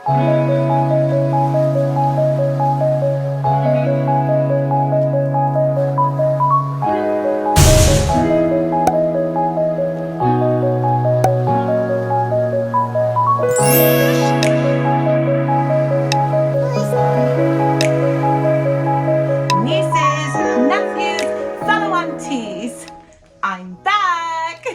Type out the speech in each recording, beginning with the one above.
Nieces, nephews, fellow aunties, I'm back.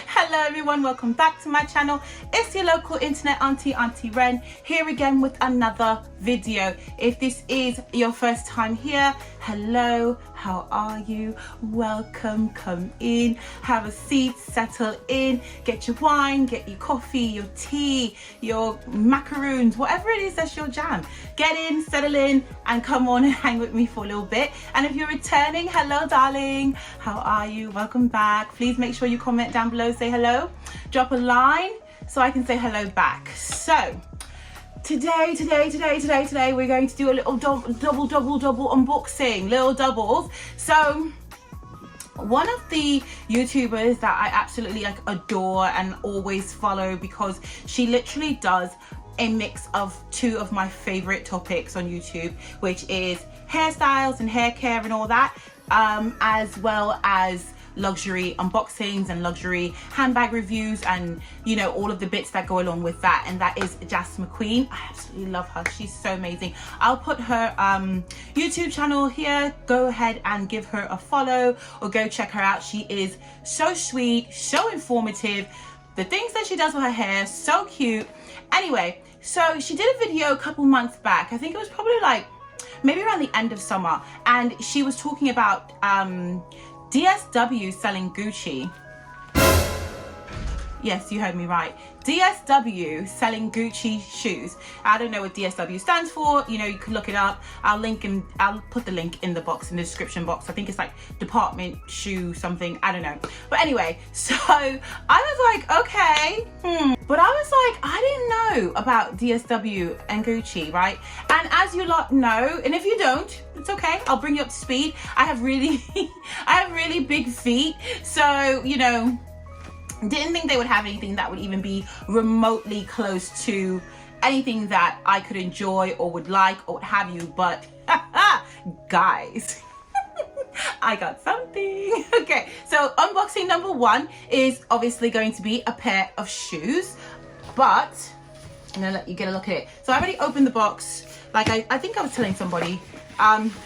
Hello everyone, welcome back to my channel. It's your local internet auntie, Auntie Ren, here again with another video. If this is your first time here, hello, how are you? Welcome, come in, have a seat, settle in, get your wine, get your coffee, your tea, your macaroons, whatever it is that's your jam. Get in, settle in, and come on and hang with me for a little bit. And if you're returning, hello darling, how are you? Welcome back. Please make sure you comment down below, say hello, drop a line so I can say hello back. So today we're going to do a little double unboxing, little doubles. So one of the YouTubers that I absolutely adore and always follow, because she literally does a mix of two of my favorite topics on YouTube, which is hairstyles and hair care and all that, as well as luxury unboxings and luxury handbag reviews and, you know, all of the bits that go along with that. And that is Jas McQueen. I absolutely love her. She's so amazing. I'll put her YouTube channel here. Go ahead and give her a follow or go check her out. She is so sweet, so informative. The things that she does with her hair, so cute. Anyway, so she did a video a couple months back. I think it was probably like maybe around the end of summer, and she was talking about DSW selling Gucci. Yes, you heard me right. DSW selling Gucci shoes. I don't know what DSW stands for. You know, you can look it up. I'll put the link in the box, in the description box. I think it's like department shoe something. I don't know. But anyway, so I was like, okay, But I was like, I didn't know about DSW and Gucci, right? And as you lot know, and if you don't, it's okay. I'll bring you up to speed. I have really big feet. So, you know, didn't think they would have anything that would even be remotely close to anything that I could enjoy or would like or what have you. But guys, I got something. Okay, so unboxing number one is obviously going to be a pair of shoes, but I'm gonna let you get a look at it. So I already opened the box. Like I think I was telling somebody,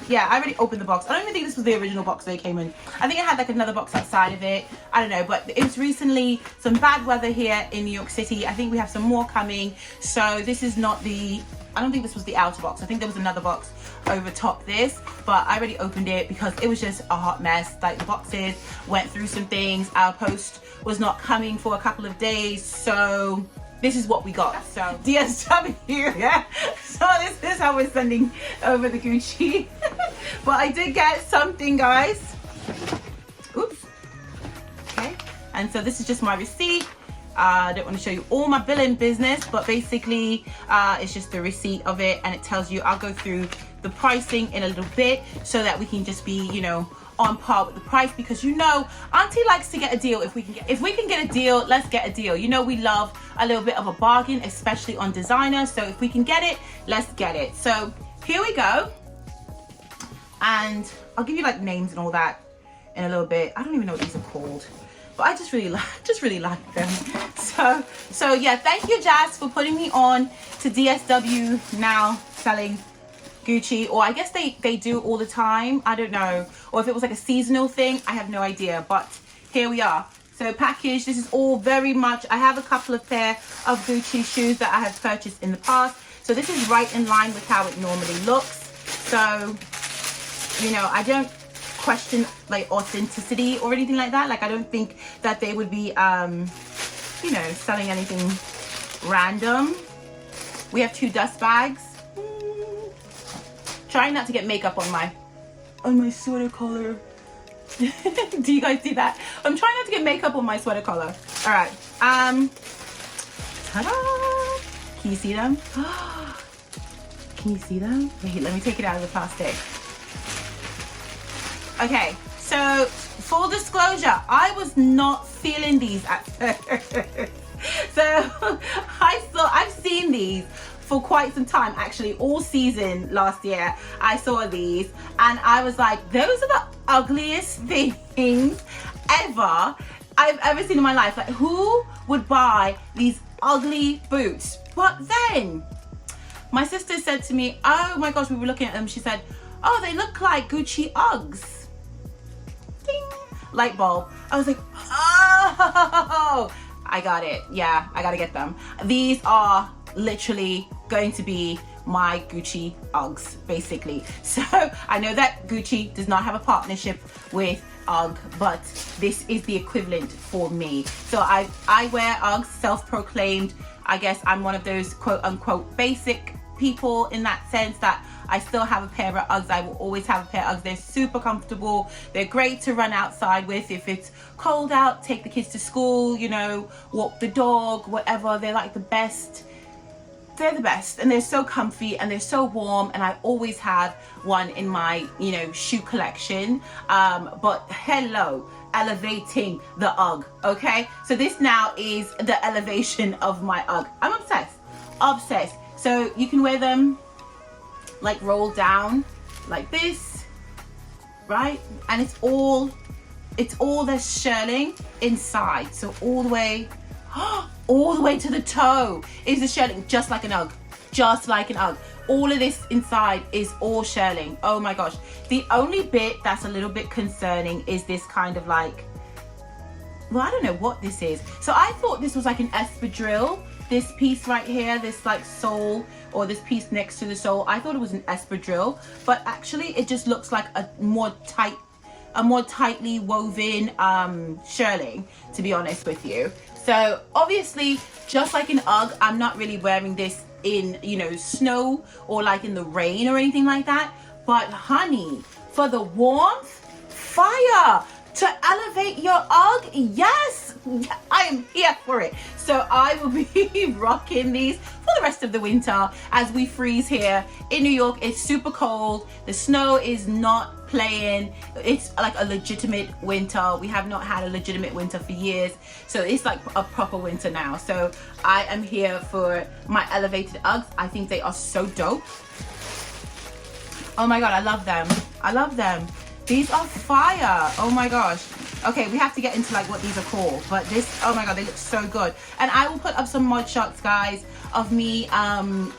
yeah, I already opened the box. I don't even think this was the original box they came in. I think it had like another box outside of it. I don't know, but it was recently some bad weather here in New York City. I think we have some more coming. So this is not the, I don't think this was the outer box. I think there was another box over top this, but I already opened it because it was just a hot mess. Like the boxes went through some things. Our post was not coming for a couple of days. So this is what we got. So DSW, yeah. So this is how we're sending over the Gucci. But I did get something, guys. Oops. Okay. And so this is just my receipt. I don't want to show you all my billing business, but basically it's just the receipt of it, and it tells you, I'll go through the pricing in a little bit so that we can just be, you know, on par with the price, because you know Auntie likes to get a deal. If we can get a deal, let's get a deal. You know, we love a little bit of a bargain, especially on designer. So if we can get it, let's get it. So here we go, and I'll give you like names and all that in a little bit. I don't even know what these are called, but I just really like them. So yeah, thank you Jas for putting me on to DSW now selling Gucci, or I guess they do all the time. I don't know, or if it was like a seasonal thing, I have no idea. But here we are. So package, this is all very much, I have a couple of pair of Gucci shoes that I have purchased in the past. So this is right in line with how it normally looks. So, you know, I don't question like authenticity or anything like that. Like I don't think that they would be, you know, selling anything random. We have two dust bags. Trying not to get makeup on my sweater collar. Do you guys see that? I'm trying not to get makeup on my sweater collar. All right. Ta-da! Can you see them? Can you see them? Wait, let me take it out of the plastic. Okay, so full disclosure, I was not feeling these at first. So I've seen these for quite some time, actually all season last year. I saw these and I was like, those are the ugliest things ever I've ever seen in my life. Like, who would buy these ugly boots? But then my sister said to me, oh my gosh, we were looking at them. She said, oh, they look like Gucci Uggs. Ding. Light bulb. I was like, oh, I got it. Yeah, I gotta get them. These are literally going to be my Gucci Uggs, basically. So I know that Gucci does not have a partnership with Ugg, but this is the equivalent for me. So I wear Uggs, self-proclaimed. I guess I'm one of those quote unquote basic people in that sense, that I still have a pair of Uggs. I will always have a pair of Uggs. They're super comfortable. They're great to run outside with if it's cold out, take the kids to school, you know, walk the dog, whatever. They're like the best. They're the best, and they're so comfy and they're so warm, and I always have one in my, you know, shoe collection. But hello, elevating the Ugg, okay? So this now is the elevation of my Ugg. I'm obsessed. So you can wear them like rolled down like this, right? And it's all there's shirling inside, so all the way to the toe is the shirling, just like an Ugg. All of this inside is all shirling. Oh my gosh. The only bit that's a little bit concerning is this kind of like, well, I don't know what this is. So I thought this was like an espadrille. This piece right here, this like sole, or this piece next to the sole, I thought it was an espadrille, but actually it just looks like a more tightly woven shirling, to be honest with you. So obviously, just like an Ugg, I'm not really wearing this in, you know, snow or like in the rain or anything like that. But honey, for the warmth, fire, to elevate your Ugg, yes, I am here for it. So I will be rocking these for the rest of the winter as we freeze here in New York. It's super cold. The snow is not playing. It's like a legitimate winter. We have not had a legitimate winter for years. So it's like a proper winter now. So I am here for my elevated Uggs. I think they are so dope. Oh my God, I love them. I love them. These are fire. Oh my gosh. Okay, we have to get into like what these are called, but this, oh my God, they look so good. And I will put up some mod shots, guys, of me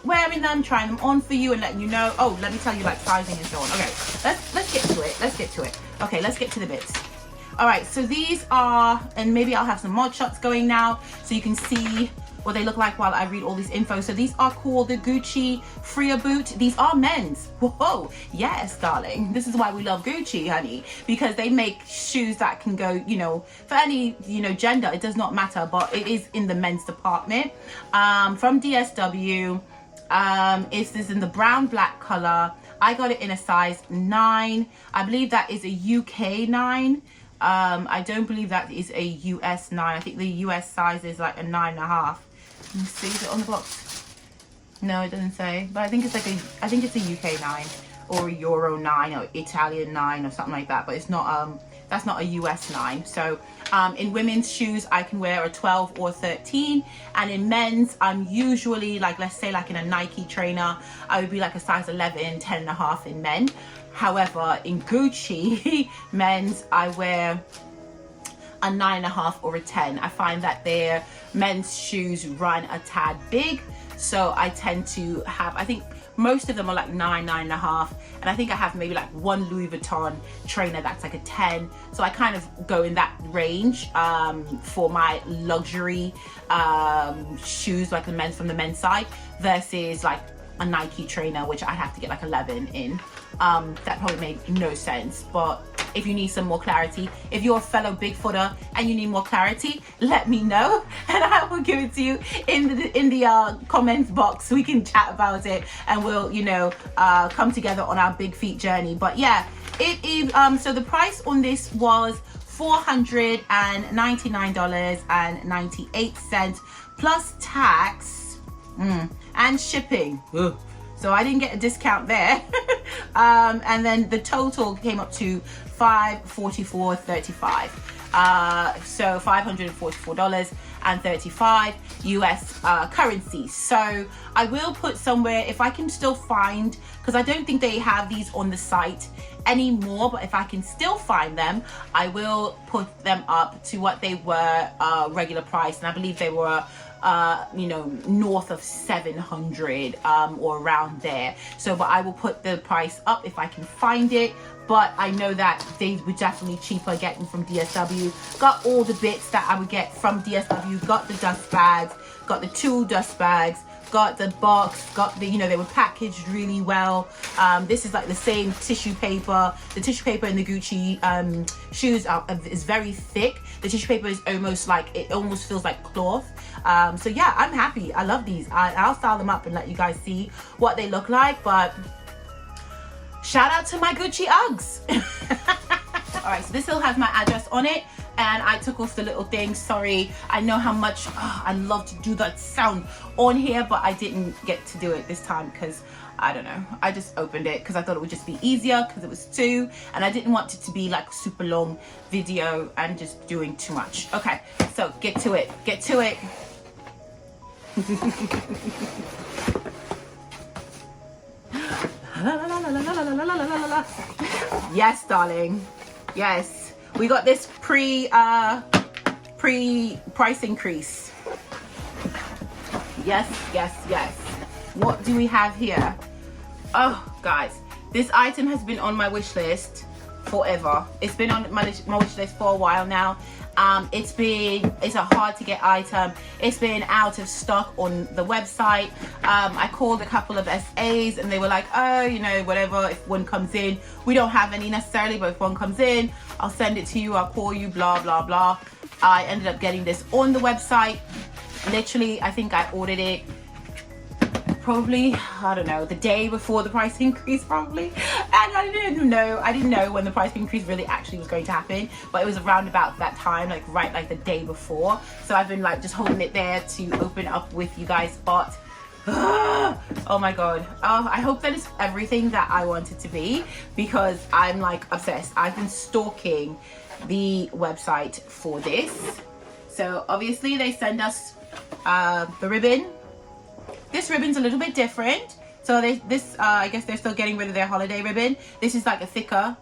wearing them, trying them on for you, and letting you know. Oh, let me tell you like sizing and so on. Okay, let's get to it. Okay, let's get to the bits. All right, so these are, and maybe I'll have some mod shots going now so you can see what they look like while I read all this info. So these are called the Gucci Fria boot. These are men's. Whoa, yes, darling. This is why we love Gucci, honey, because they make shoes that can go, you know, for any, you know, gender. It does not matter, but it is in the men's department. From DSW. This is in the brown black color. I got it in a size 9. I believe that is a UK 9. I don't believe that is a US 9. I think the US size is like a 9.5. Let me see, is it on the box? No, it doesn't say, but I think it's like I think it's a UK 9 or a Euro 9 or Italian 9 or something like that, but it's not, that's not a US 9. So in women's shoes, I can wear a 12 or 13, and in men's, I'm usually like, let's say like in a Nike trainer, I would be like a size 11, 10.5 in men. However, in Gucci men's, I wear a 9.5 or a 10. I find that their men's shoes run a tad big, so I tend to have, I think most of them are like 9, 9.5, and I think I have maybe like one Louis Vuitton trainer that's like a 10. So I kind of go in that range for my luxury shoes, like the men's, from the men's side, versus like a Nike trainer, which I have to get like 11 in. That probably made no sense, but if you need some more clarity, if you're a fellow Bigfooter and you need more clarity, let me know and I will give it to you in the comments box. We can chat about it and we'll, you know, come together on our big feet journey. But yeah, it is, so the price on this was $499.98 plus tax and shipping. So I didn't get a discount there. And then the total came up to 544.35. So $544.35 US currency. So I will put somewhere, if I can still find, because I don't think they have these on the site anymore, but if I can still find them, I will put them up to what they were regular price, and I believe they were you know, north of 700 or around there. So but I will put the price up if I can find it, but I know that they were definitely cheaper getting from DSW. Got all the bits that I would get from DSW, got the dust bags, got the 2 dust bags, got the box, got the, you know, they were packaged really well. This is like the same tissue paper. The tissue paper in the Gucci shoes is very thick. The tissue paper is almost like, it almost feels like cloth. So yeah, I'm happy. I love these. I'll style them up and let you guys see what they look like, but shout out to my Gucci Uggs. All right, so this still has my address on it, and I took off the little thing. Sorry, I know how much I love to do that sound on here, but I didn't get to do it this time because I don't know, I just opened it because I thought it would just be easier because it was 2 and I didn't want it to be like a super long video and just doing too much. Okay, so get to it. Yes, darling. Yes, we got this pre-price increase. Yes. What do we have here? Oh, guys, this item has been on my wish list forever. It's been on my wish list for a while now. It's a hard to get item. It's been out of stock on the website. I called a couple of SAs and they were like, oh, you know, whatever, if one comes in, we don't have any necessarily, but if one comes in, I'll send it to you, I'll call you, blah, blah, blah. I ended up getting this on the website. Literally, I think I ordered it probably, I don't know, the day before the price increase probably, and I didn't know when the price increase really actually was going to happen, but it was around about that time, like right like the day before. So I've been like just holding it there to open up with you guys, but oh my god, I hope that it's everything that I want it to be, because I'm like obsessed. I've been stalking the website for this. So obviously they send us the ribbon. This ribbon's a little bit different. So I guess they're still getting rid of their holiday ribbon. This is like the thicker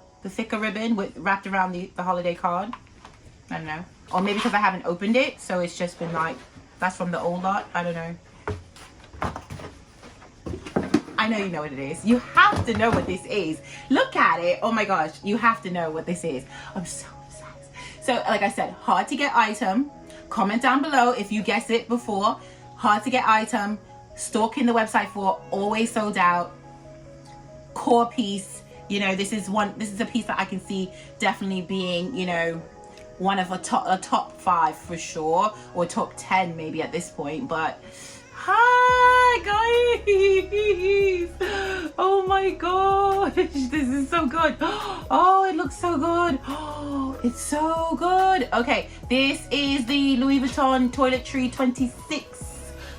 ribbon wrapped around the holiday card. I don't know. Or maybe because I haven't opened it, so it's just been like, that's from the old lot. I don't know. I know you know what it is. You have to know what this is. Look at it. Oh my gosh. You have to know what this is. I'm so obsessed. So like I said, hard to get item. Comment down below if you guessed it before. Hard to get item. Stalking the website for, always sold out. Core piece, you know, this is a piece that I can see definitely being, you know, one of a top 5 for sure, or top 10 maybe at this point. But hi guys, oh my gosh, this is so good. Oh, it looks so good. Oh, it's so good. Okay, this is the Louis Vuitton Toiletry 26.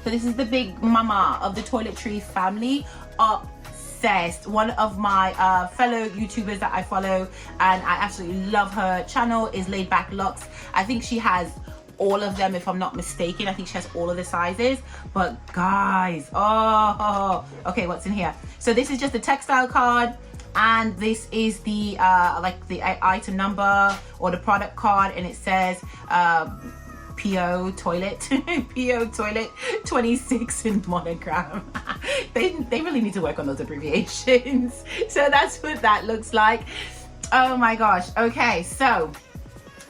So this is the big mama of the toiletry family. Obsessed. One of my fellow YouTubers that I follow, and I absolutely love her channel, is Doublexluxxe. I think she has all of them, if I'm not mistaken. I think she has all of the sizes. But guys, okay, what's in here? So this is just a textile card, and this is the like the item number or the product card, and it says PO toilet PO toilet 26 in monogram. they really need to work on those abbreviations. So that's what that looks like. Oh my gosh. Okay, so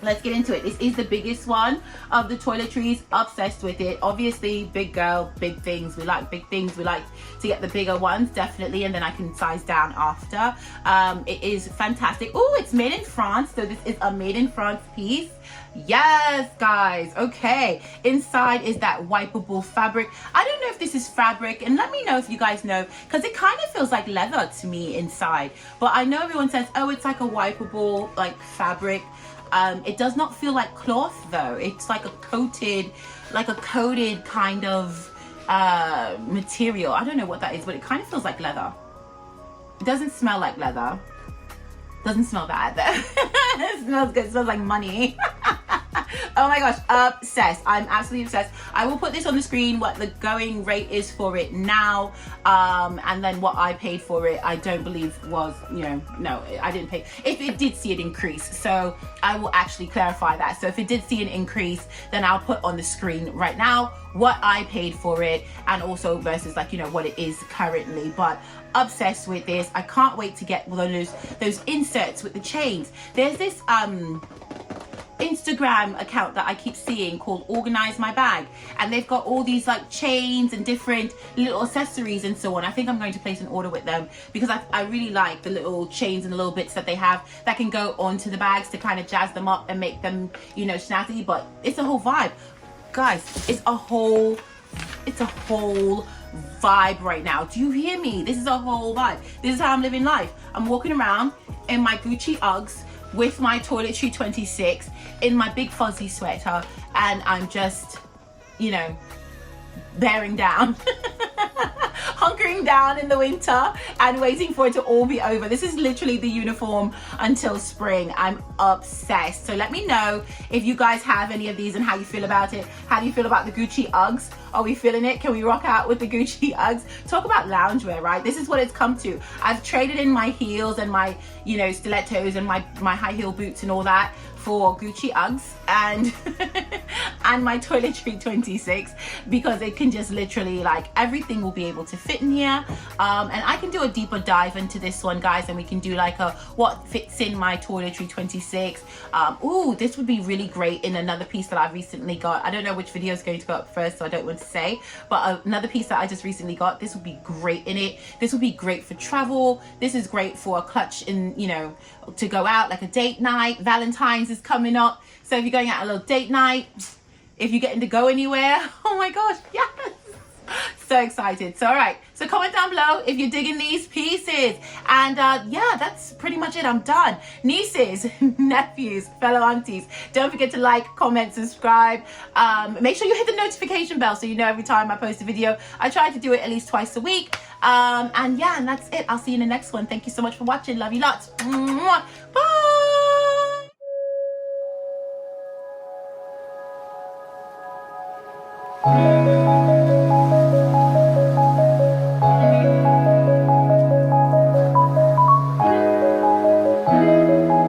let's get into it. This is the biggest one of the toiletries. Obsessed with it. Obviously, big girl, big things. We like big things. We like to get the bigger ones, definitely, and then I can size down after. It is fantastic. Oh, it's made in France. So this is a made in France piece. Yes, guys. Okay, inside is that wipeable fabric. I don't know if this is fabric, and let me know if you guys know, because it kind of feels like leather to me inside, but I know everyone says, oh, it's like a wipeable like fabric. It does not feel like cloth though. It's like a coated kind of material. I don't know what that is, but it kind of feels like leather. It doesn't smell like leather. Doesn't smell bad though. It smells good. It smells like money. Oh my gosh, obsessed. I'm absolutely obsessed. I will put this on the screen, what the going rate is for it now, and then what I paid for it. I don't believe was, you know, no, I didn't pay. If it did see an increase, so I will actually clarify that. So if it did see an increase, then I'll put on the screen right now what I paid for it, and also versus, like, you know, what it is currently. But obsessed with this. I can't wait to get those inserts with the chains. There's this Instagram account that I keep seeing called Organize My Bag, and they've got all these like chains and different little accessories and so on. I think I'm going to place an order with them because I really like the little chains and the little bits that they have that can go onto the bags to kind of jazz them up and make them, you know, snazzy. But it's a whole vibe, guys. It's a whole vibe right now. Do you hear me? This is a whole vibe. This is how I'm living life. I'm walking around in my Gucci Uggs with my toiletry 26 in my big fuzzy sweater, and I'm just, you know, bearing down. Hunkering down in the winter and waiting for it to all be over. This is literally the uniform until spring. I'm obsessed. So let me know if you guys have any of these and how you feel about it. How do you feel about the Gucci Uggs? Are we feeling it? Can we rock out with the Gucci Uggs? Talk about loungewear, right? This is what it's come to. I've traded in my heels and my, you know, stilettos and my high heel boots and all that for Gucci Uggs and and my toiletry 26, because it can just literally, like, everything will be able to fit in here. And I can do a deeper dive into this one, guys, and we can do like a what fits in my toiletry 26. Ooh, this would be really great in another piece that I've recently got. I don't know which video is going to go up first, so I don't want to say, but another piece that I just recently got, this would be great in it. This would be great for travel. This is great for a clutch in, you know, to go out, like a date night. Valentine's is coming up, so if you're going out a little date night, if you're getting to go anywhere, oh my gosh, yes, so excited. So all right, so comment down below if you're digging these pieces, and yeah, that's pretty much it. I'm done. Nieces, nephews, fellow aunties, don't forget to like, comment, subscribe. Make sure you hit the notification bell so you know every time I post a video. I try to do it at least twice a week. And yeah, and that's it. I'll see you in the next one. Thank you so much for watching. Love you lots. Bye. Thank you.